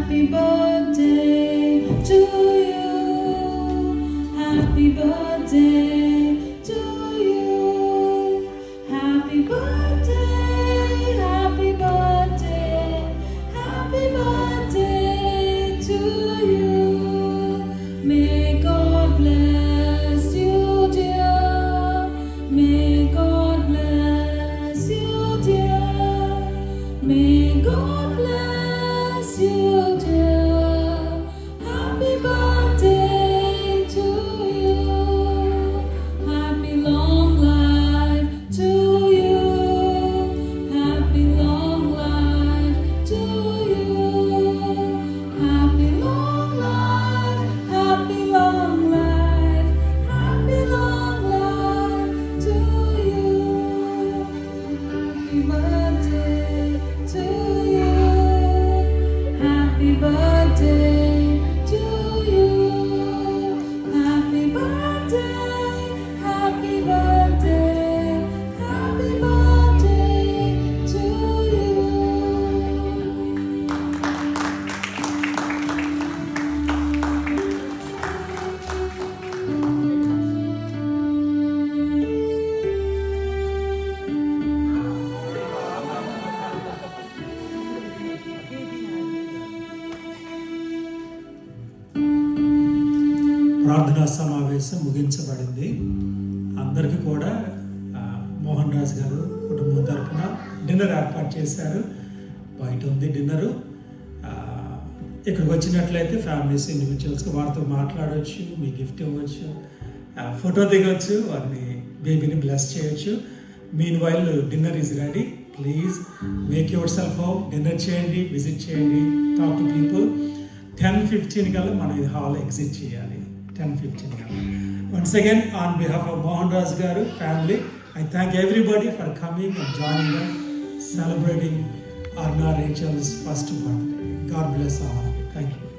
Happy birthday to you. Happy birthday to you. Happy birthday, happy birthday, happy birthday to you. May God bless you, dear. May God bless you, dear. May God bless you, dear. Happy birthday to you. Happy long life to you. Happy long life to you. Happy long life, happy long life, happy long life to you. Happy birthday to you. Happy birthday to you. Happy birthday, happy birthday, happy birthday to you. ప్రార్థనా సమావేశం ముగించబడింది. అందరికీ కూడా మోహన్ రాజ్ గారు కుటుంబం తరఫున dinner ఏర్పాటు చేశారు. బయట ఉంది డిన్నరు. ఇక్కడికి వచ్చినట్లయితే ఫ్యామిలీస్ ఇండివిజువల్స్గా వారితో మాట్లాడవచ్చు, మీ గిఫ్ట్ ఇవ్వచ్చు, ఫోటో దిగవచ్చు, వారిని బేబీని బ్లెస్ చేయొచ్చు. Mean while dinner is ready. Please make your self home. Dinner చేయండి, విజిట్ చేయండి, టాక్ టు పీపుల్. 10:15 కల్లా మనం ఈ హాల్ ఎగ్జిట్ చేయాలి. 10:15 కల్లా. Once again, on behalf of Mohan Raj Garu family, I thank everybody for coming and joining us, celebrating Arna Rachel's first birthday. God bless all of you. Thank you.